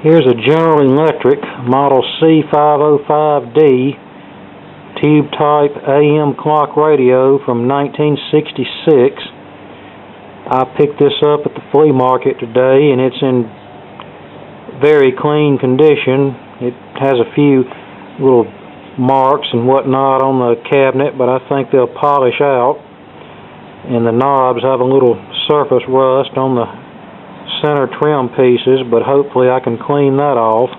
Here's a General Electric Model C505D tube type AM clock radio from 1966. I picked this up at the flea market today, and it's in very clean condition. It has a few little marks and whatnot on the cabinet, but I think they'll polish out. And the knobs have a little surface rust on the center trim pieces, but hopefully I can clean that off.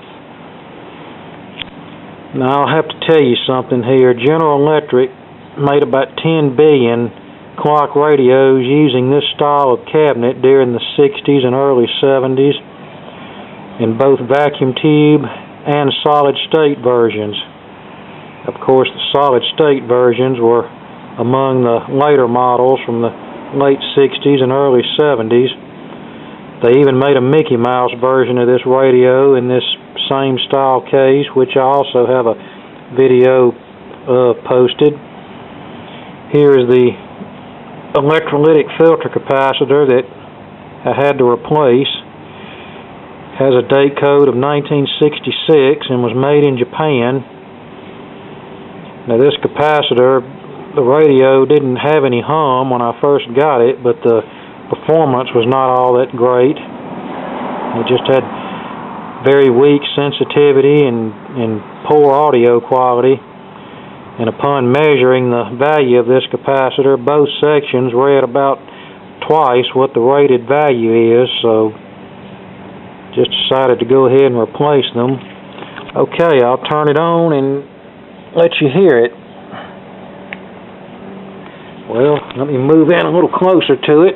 Now I'll have to tell you something here. General Electric made about 10 billion clock radios using this style of cabinet during the 60s and early 70s in both vacuum tube and solid state versions. Of course, the solid state versions were among the later models from the late 60s and early 70s. They even made a Mickey Mouse version of this radio in this same style case, which I also have a video posted. Here is the electrolytic filter capacitor that I had to replace. Has a date code of 1966 and was made in Japan. Now this capacitor, the radio didn't have any hum when I first got it, but the performance was not all that great. It just had very weak sensitivity and poor audio quality. And upon measuring the value of this capacitor, both sections read about twice what the rated value is, so just decided to go ahead and replace them. Okay, I'll turn it on and let you hear it. Well, let me move in a little closer to it.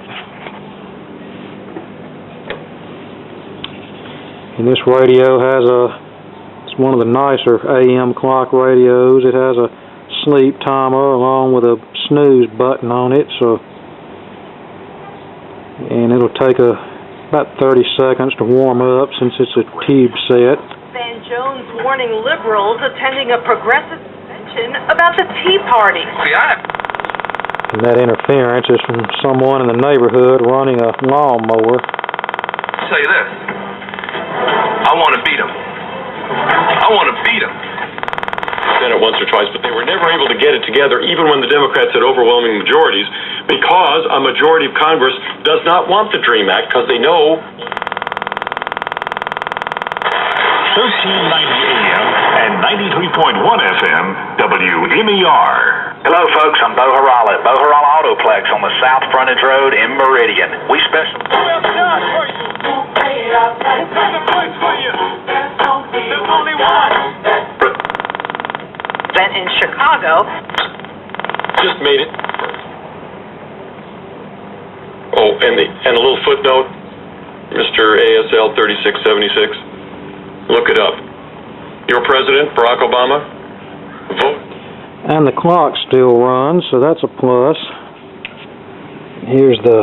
And this radio it's one of the nicer AM clock radios. It has a sleep timer along with a snooze button on it, and it'll take about 30 seconds to warm up since it's a tube set. Van Jones warning liberals attending a progressive convention about the Tea Party. And that interference is from someone in the neighborhood running a lawnmower. I'll tell you this. I want to beat them. I want to beat them. Senate once or twice, but they were never able to get it together, even when the Democrats had overwhelming majorities, because a majority of Congress does not want the DREAM Act, because they know. 1390 AM and 93.1 FM, WMER. Hello, folks. I'm Bo Harala at Bo Harala Autoplex on the South Frontage Road in Meridian. We specialize. There's only one. In Chicago. Just made it. Oh, and a little footnote, Mr. ASL 3676. Look it up. Your president, Barack Obama, vote. And the clock still runs, so that's a plus. Here's the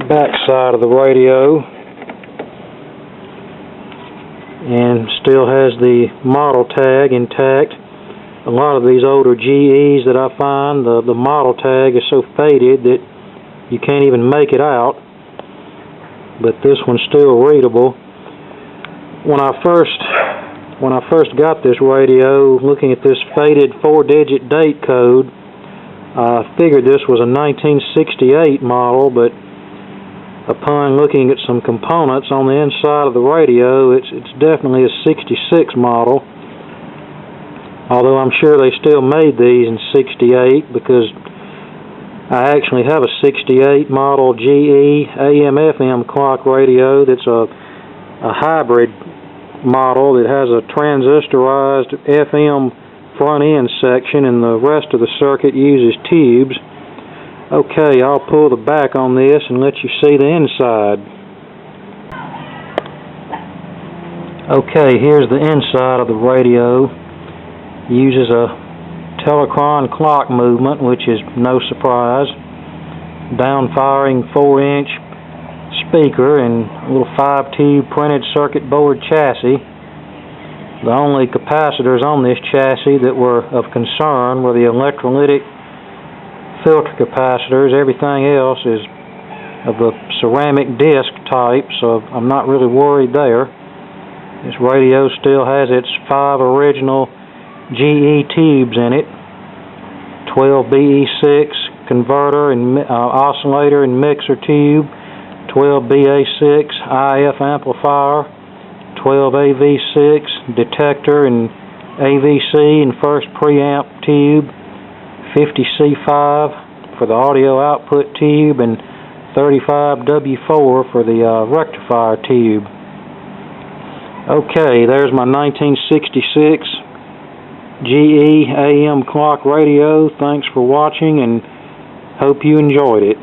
back side of the radio, and still has the model tag intact. A lot of these older GEs that I find, the model tag is so faded that you can't even make it out, but this one's still readable. When I first got this radio, looking at this faded 4-digit date code, I figured this was a 1968 model, but upon looking at some components on the inside of the radio, it's definitely a 66 model. Although I'm sure they still made these in 68, because I actually have a 68 model GE AM/FM clock radio that's a hybrid model that has a transistorized FM front end section, and the rest of the circuit uses tubes. Okay, I'll pull the back on this and let you see the inside. Okay, here's the inside of the radio. Uses a Telechron clock movement, which is no surprise. Down-firing 4-inch speaker and a little 5-tube printed circuit board chassis. The only capacitors on this chassis that were of concern were the electrolytic filter capacitors. Everything else is of the ceramic disc type, so I'm not really worried there. This radio still has its 5 original GE tubes in it. 12 BE6 converter and oscillator and mixer tube, 12 BA6 IF amplifier, 12 AV6 detector and AVC and first preamp tube, 50 C5 for the audio output tube, and 35 W4 for the rectifier tube. Okay, there's my 1966 GE AM clock radio. Thanks for watching and hope you enjoyed it.